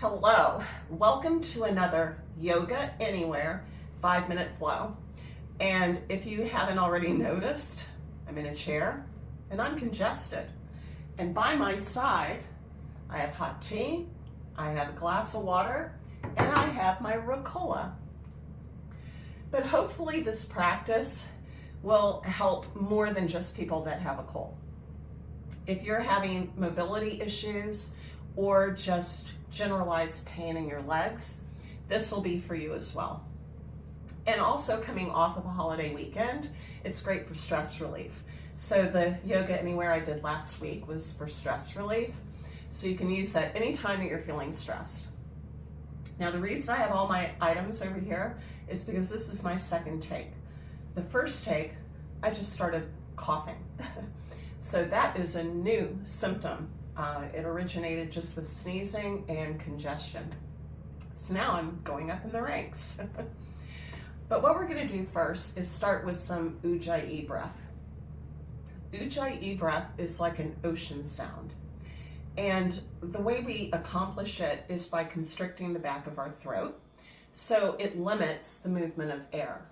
Hello, welcome to another Yoga Anywhere 5-minute flow. And if you haven't already noticed, I'm in a chair and I'm congested. And by my side, I have hot tea, I have a glass of water, and I have my Ricola. But hopefully this practice will help more than just people that have a cold. If you're having mobility issues or just generalized pain in your legs, this will be for you as well. And also coming off of a holiday weekend, it's great for stress relief. So the Yoga Anywhere I did last week was for stress relief. So you can use that anytime that you're feeling stressed. Now the reason I have all my items over here is because this is my second take. The first take, I just started coughing. So that is a new symptom. It originated just with sneezing and congestion. So now I'm going up in the ranks. But what we're going to do first is start with some Ujjayi breath. Ujjayi breath is like an ocean sound. And the way we accomplish it is by constricting the back of our throat. So it limits the movement of air.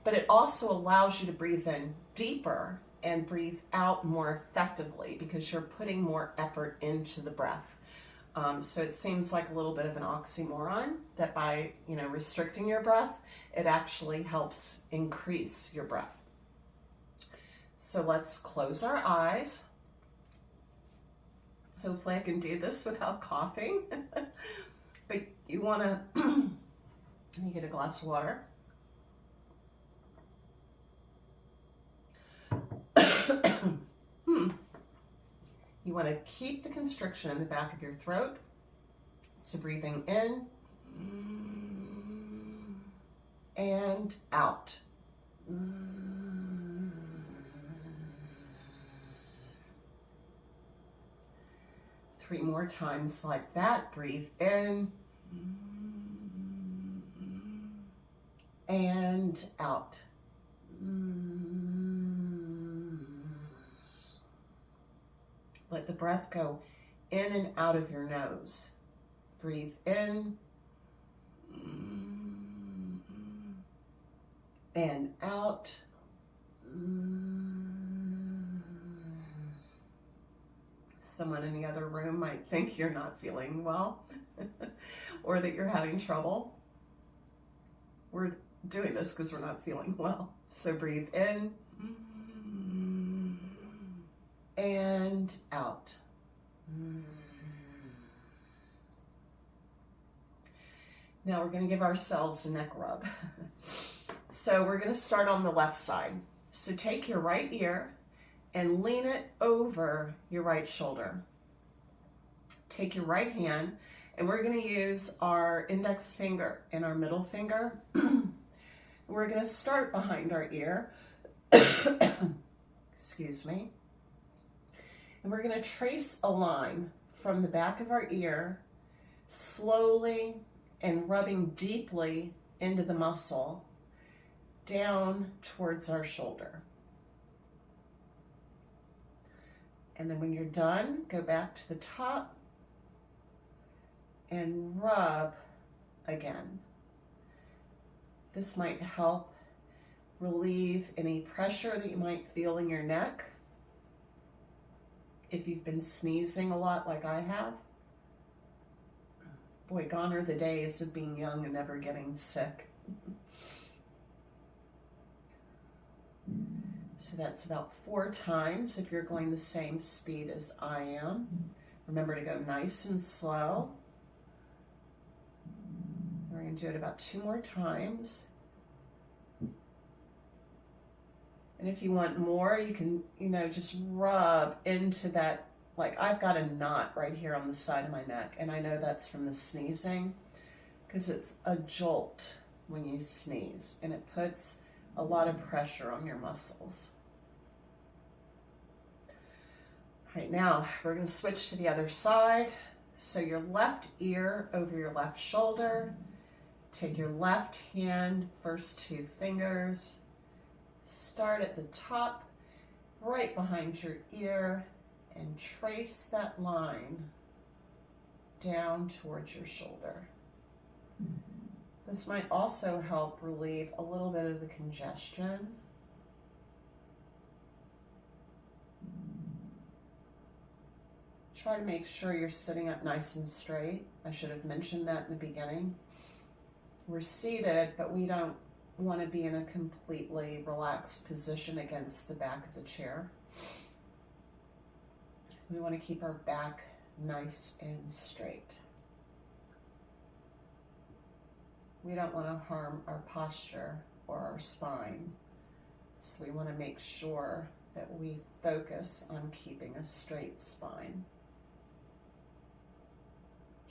But it also allows you to breathe in deeper and breathe out more effectively because you're putting more effort into the breath. So it seems like a little bit of an oxymoron that by restricting your breath, it actually helps increase your breath. So let's close our eyes. Hopefully I can do this without coughing. But you want to, let me get a glass of water. You want to keep the constriction in the back of your throat. So breathing in and out. 3 more times like that. Breathe in and out. Let the breath go in and out of your nose. Breathe in and out. Someone in the other room might think you're not feeling well or that you're having trouble. We're doing this because we're not feeling well. So breathe in and out. Now we're going to give ourselves a neck rub. So we're going to start on the left side. So take your right ear and lean it over your right shoulder. Take your right hand and we're going to use our index finger and our middle finger. We're going to start behind our ear. Excuse me. And we're going to trace a line from the back of our ear, slowly and rubbing deeply into the muscle, down towards our shoulder. And then when you're done, go back to the top and rub again. This might help relieve any pressure that you might feel in your neck. If you've been sneezing a lot like I have, boy, gone are the days of being young and never getting sick. So that's about 4 times if you're going the same speed as I am. Remember to go nice and slow. We're going to do it about 2 more times. And if you want more, you can, just rub into that. Like I've got a knot right here on the side of my neck. And I know that's from the sneezing because it's a jolt when you sneeze and it puts a lot of pressure on your muscles. All right, now we're going to switch to the other side. So your left ear over your left shoulder. Take your left hand, first 2 fingers. Start at the top, right behind your ear, and trace that line down towards your shoulder. This might also help relieve a little bit of the congestion. Try to make sure you're sitting up nice and straight. I should have mentioned that in the beginning. We're seated, but we don't want to be in a completely relaxed position against the back of the chair. We want to keep our back nice and straight. We don't want to harm our posture or our spine. So we want to make sure that we focus on keeping a straight spine.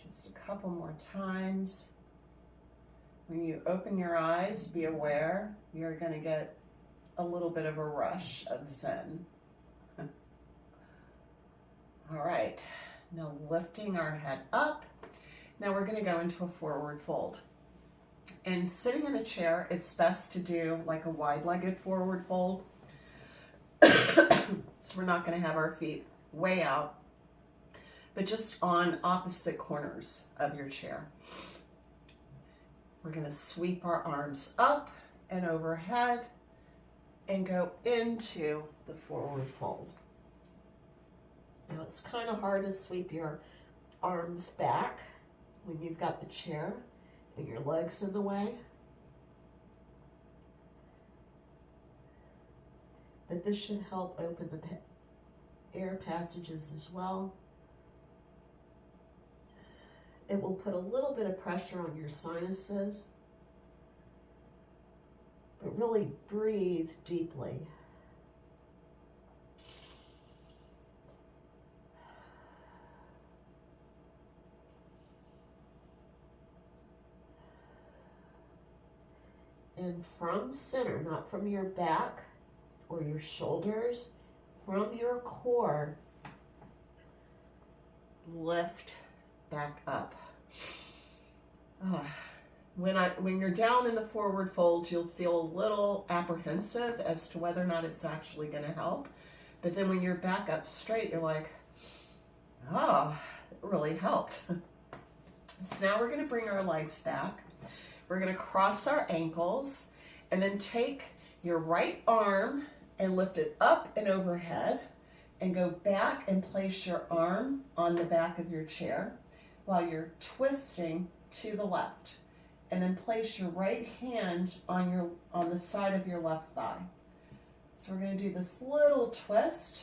Just a couple more times. When you open your eyes, be aware you're going to get a little bit of a rush of Zen. All right, now lifting our head up. Now we're going to go into a forward fold. And sitting in a chair, it's best to do like a wide-legged forward fold. So we're not going to have our feet way out, but just on opposite corners of your chair. We're going to sweep our arms up and overhead and go into the forward fold. Now it's kind of hard to sweep your arms back when you've got the chair and your legs in the way. But this should help open the air passages as well. It will put a little bit of pressure on your sinuses, but really breathe deeply. And from center, not from your back or your shoulders, from your core, lift back up. When you're down in the forward fold, you'll feel a little apprehensive as to whether or not it's actually going to help. But then when you're back up straight, you're like, oh, it really helped. So now we're going to bring our legs back. We're going to cross our ankles and then take your right arm and lift it up and overhead and go back and place your arm on the back of your chair while you're twisting to the left. And then place your right hand on the side of your left thigh. So we're going to do this little twist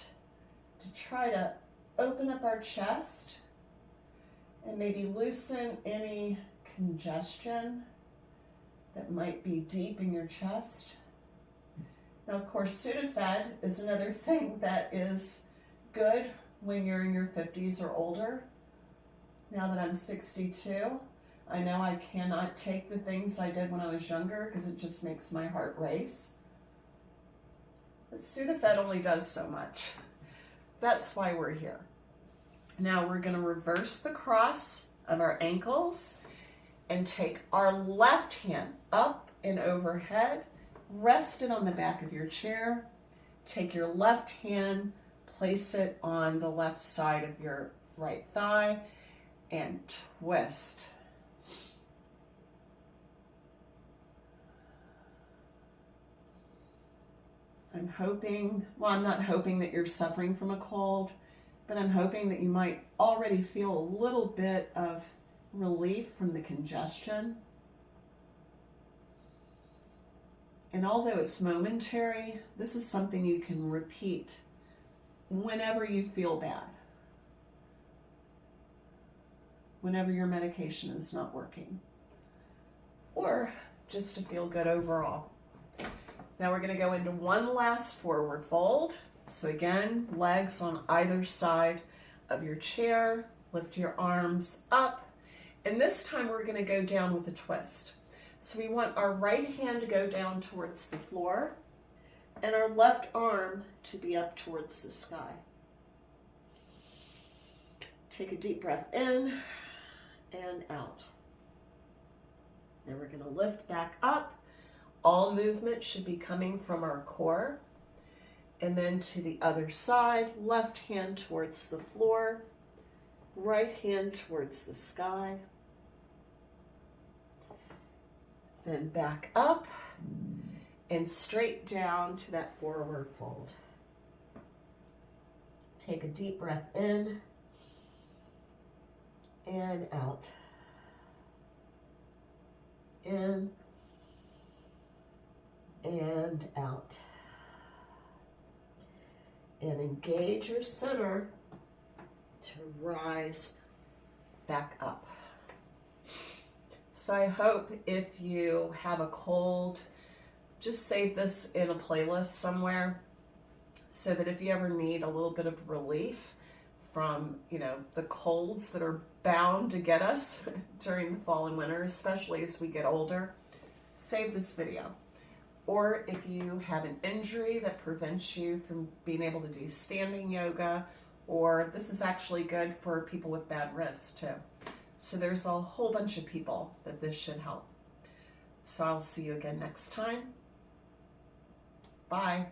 to try to open up our chest and maybe loosen any congestion that might be deep in your chest. Now, of course, Sudafed is another thing that is good when you're in your 50s or older. Now that I'm 62, I know I cannot take the things I did when I was younger because it just makes my heart race. But Sudafed only does so much. That's why we're here. Now we're going to reverse the cross of our ankles and take our left hand up and overhead, rest it on the back of your chair, take your left hand, place it on the left side of your right thigh, and twist. I'm hoping, well, I'm not hoping that you're suffering from a cold, but I'm hoping that you might already feel a little bit of relief from the congestion. And although it's momentary, this is something you can repeat whenever you feel bad, whenever your medication is not working, or just to feel good overall. Now we're going to go into one last forward fold. So again, legs on either side of your chair, lift your arms up, and this time we're going to go down with a twist. So we want our right hand to go down towards the floor and our left arm to be up towards the sky. Take a deep breath in and out. Then we're going to lift back up. All movement should be coming from our core. And then to the other side, left hand towards the floor right hand towards the sky. Then back up and straight down to that forward fold. Take a deep breath in and out. In and out. And engage your center to rise back up. So I hope if you have a cold, just save this in a playlist somewhere so that if you ever need a little bit of relief from, the colds that are bound to get us during the fall and winter, especially as we get older, save this video. Or if you have an injury that prevents you from being able to do standing yoga, or this is actually good for people with bad wrists too. So there's a whole bunch of people that this should help. So I'll see you again next time. Bye.